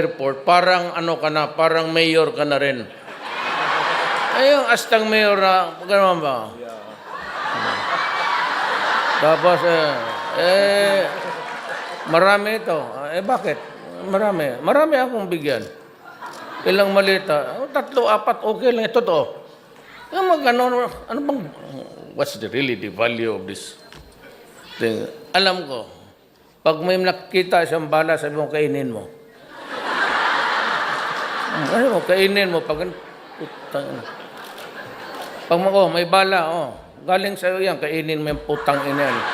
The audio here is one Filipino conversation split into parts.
airport, parang ano ka na, parang mayor ka na rin. Ay, yung astang mayor na, gano'n ba? Tapos, marami ito. Bakit? Marami. Marami akong bigyan. Ilang malita. 3, 4, okay lang. Ito to. Ano bang, what's really the value of this thing? Alam ko, pag may nakita siyang bala, sabi mo, kainin mo. Ano mo, kainin mo. Pag may bala, galing sa'yo yan, kainin mo yung putang ina yan.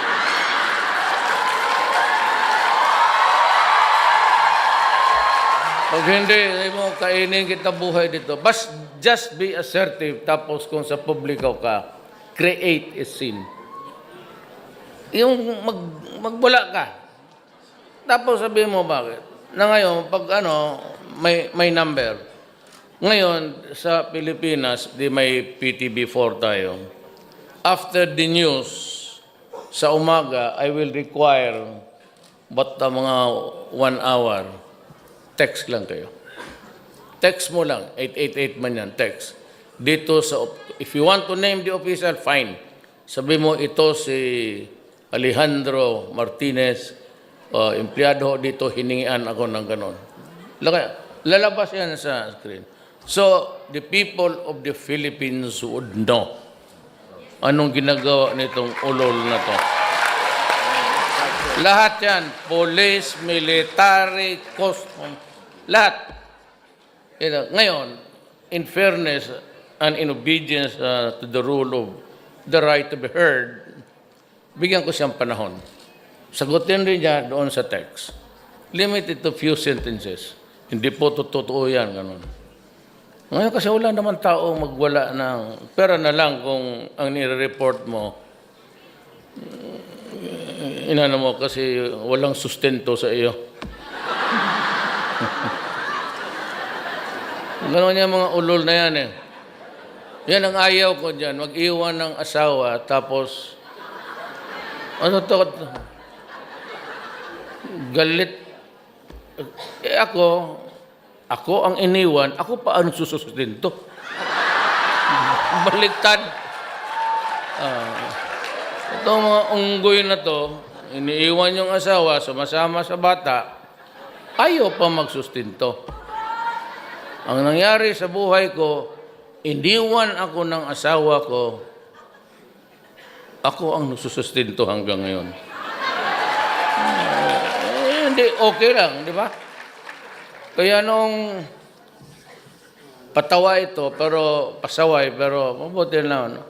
Pag hindi mo kainin kita buhay dito, just be assertive, tapos kung sa publiko ka, create a scene. Yung magbula ka. Tapos sabihin mo bakit? Na ngayon, pag may number. Ngayon, sa Pilipinas, may PTB4 tayo. After the news, sa umaga, I will require mga 1 hour. Text lang kayo. Text mo lang. 888 man yan, text. Dito if you want to name the official, fine. Sabi mo, ito si Alejandro Martinez, empleyado dito, hiningian ako ng ganon. Lalabas yan sa screen. So, the people of the Philippines would know anong ginagawa nitong ulol na to. Lahat yan, police, military, custom, lahat. Ngayon, in fairness and in obedience to the rule of the right to be heard, bigyan ko siyang panahon. Sagutin rin niya doon sa text. Limited to few sentences. Hindi po totoo yan, ganun. Ngayon kasi wala naman tao magwala ng pera na lang kung ang nire-report mo, inano mo kasi walang sustento sa iyo. Gano'n yung mga ulol na yan eh. Yan ang ayaw ko dyan. Mag-iwan ng asawa tapos galit. Ako ang iniwan, ako pa ang susustento. Baliktad. Itong mga unggoy na to, iniiwan yung asawa, sumasama sa bata, ayaw pa magsustinto. Ang nangyari sa buhay ko, iniwan ako ng asawa ko, ako ang nagsusustinto hanggang ngayon. Hindi, okay lang, di ba? Kaya nung patawa ito, pasaway, pero mabuti lang.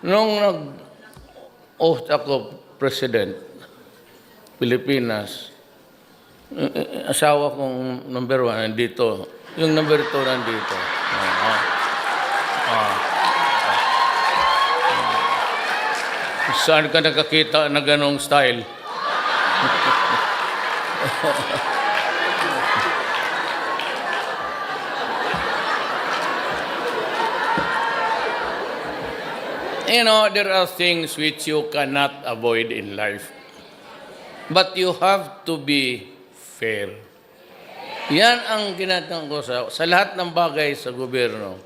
Nung nag-oath ako, President, Pilipinas, asawa kong number 1 nandito. Yung number 2 nandito. Saan ka nakakita na ganong style? You know, there are things which you cannot avoid in life. But you have to be fair. Yan ang ginatang ko sa lahat ng bagay sa gobyerno.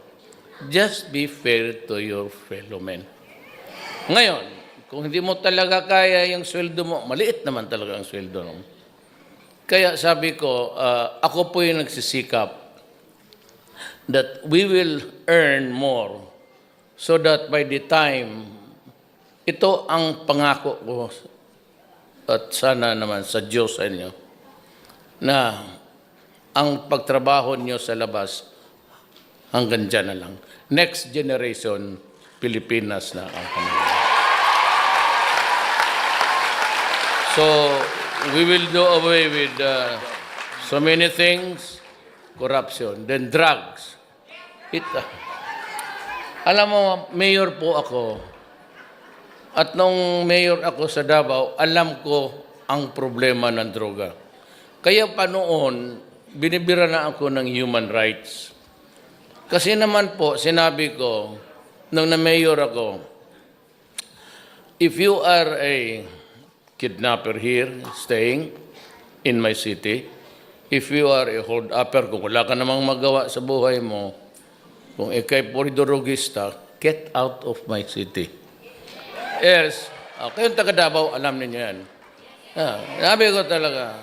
Just be fair to your fellow men. Ngayon, kung hindi mo talaga kaya yung sweldo mo, maliit naman talaga ang sweldo mo. Kaya sabi ko, ako po yung nagsisikap that we will earn more so that by the time, ito ang pangako ko at sana naman sa Diyos sa inyo, na ang pagtrabaho niyo sa labas hanggang dyan na lang. Next generation, Pilipinas na ang kanila. So, we will do away with so many things, corruption, then drugs. Alam mo, mayor po ako. At nung mayor ako sa Davao, alam ko ang problema ng droga. Kaya pa noon, binibira na ako ng human rights. Kasi naman po, sinabi ko, nung na-mayor ako, if you are a kidnapper here, staying in my city, if you are a hold-upper, kung wala ka namang magawa sa buhay mo, kung ikay poridorogista, get out of my city. Yes, kayong taga Davao, alam ninyo yan. Sabi ko talaga,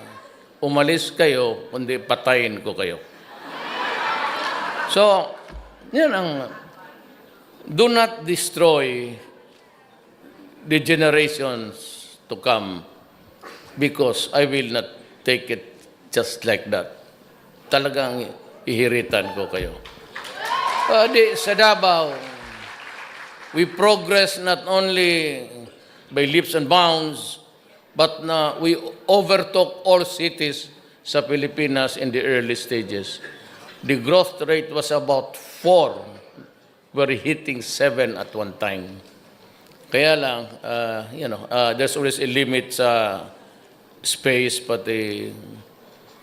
umalis kayo, kundi patayin ko kayo. So, yan ang, do not destroy the generations to come because I will not take it just like that. Talagang ihiritan ko kayo. Sa Davao, we progress not only by leaps and bounds, but we overtook all cities sa Pilipinas in the early stages. The growth rate was about 4. We're hitting 7 at one time. Kaya lang, there's always a limit sa space, pati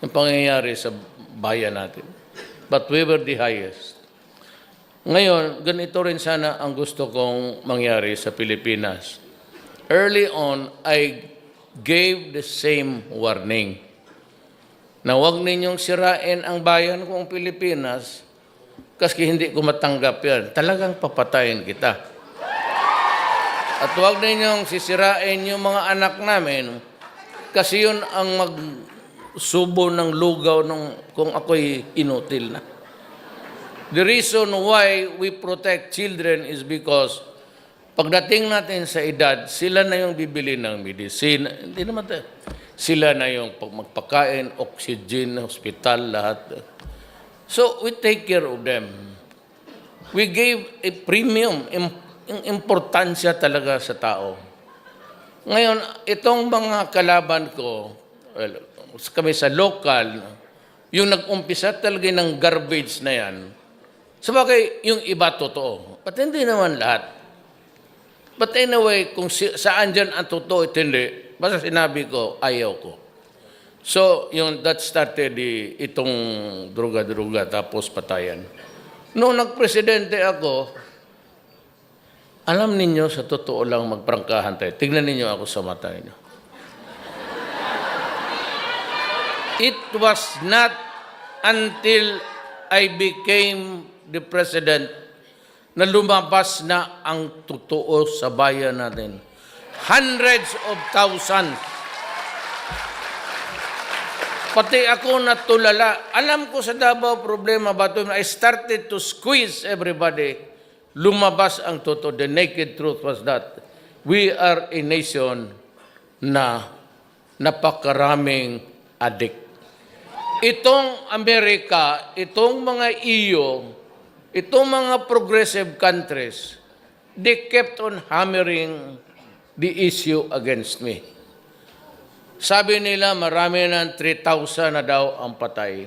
yung pangyayari sa bayan natin. But we were the highest. Ngayon, ganito rin sana ang gusto kong mangyari sa Pilipinas. Early on, I gave the same warning na huwag ninyong sirain ang bayan kong Pilipinas kasi hindi ko matanggap yan. Talagang papatayin kita. At huwag ninyong sisirain yung mga anak namin kasi yun ang magsubo ng lugaw kung ako'y inutil na. The reason why we protect children is because pagdating natin sa edad, sila na yung bibili ng medicine. Hindi naman tayo. Sila na yung magpakain, oxygen, hospital, lahat. So, we take care of them. We gave a premium, importansya talaga sa tao. Ngayon, itong mga kalaban ko, kami sa local, yung nag-umpisa talaga ng garbage na yan, sabagay, yung iba totoo. But hindi naman lahat. But anyway, kung saan dyan ang totoo at hindi, basta sinabi ko, ayaw ko. So, that started itong druga-druga tapos patayan. Noong nagpresidente ako, alam ninyo, sa totoo lang magprangkahan tayo. Tignan ninyo ako sa mata ninyo. It was not until I became the president na lumabas na ang totoo sa bayan natin. Hundreds of thousands. Pati ako natulala. Alam ko sa Davao problema ba ito? I started to squeeze everybody. Lumabas ang totoo. The naked truth was that we are a nation na napakaraming addict. Itong Amerika, itong mga EU, itong mga progressive countries, they kept on hammering the issue against me. Sabi nila, marami na 3,000 na daw ang patay.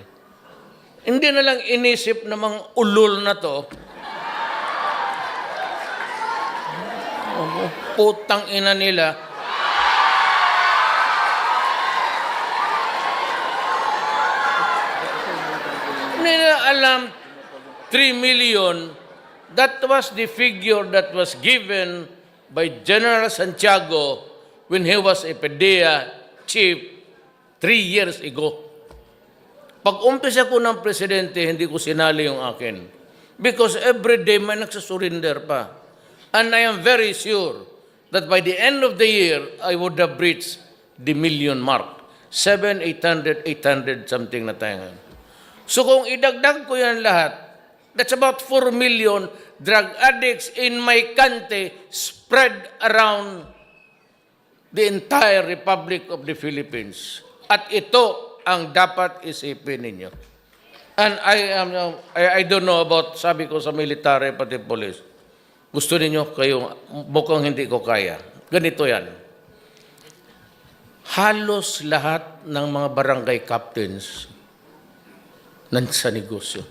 Hindi na lang inisip ng mga ulol na to. Putang ina nila. Hindi nila alam 3 million, that was the figure that was given by General Santiago when he was a PDEA chief 3 years ago. Pag-umpisa ko ng presidente, hindi ko sinali yung akin. Because every day may nagsasurrender pa. And I am very sure that by the end of the year, I would have reached the million mark. 700, 800, 800 something na tayo ngayon. So kung idagdag ko yan lahat, that's about 4 million drug addicts in my country spread around the entire Republic of the Philippines. At ito ang dapat isipin ninyo. And I don't know about, sabi ko sa military pati police, gusto ninyo kayo, mukhang hindi ko kaya. Ganito yan. Halos lahat ng mga barangay captains nansa negosyo.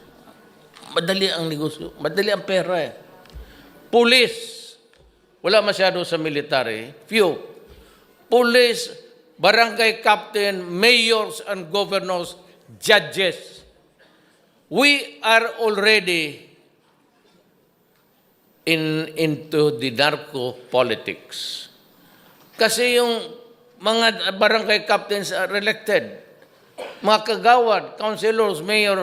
Madali ang negosyo. Madali ang pera eh. Police. Wala masyado sa military. Few. Police, barangay captain, mayors and governors, judges. We are already into the narco politics. Kasi yung mga barangay captains are elected. mga kagawad, councilors, mayor,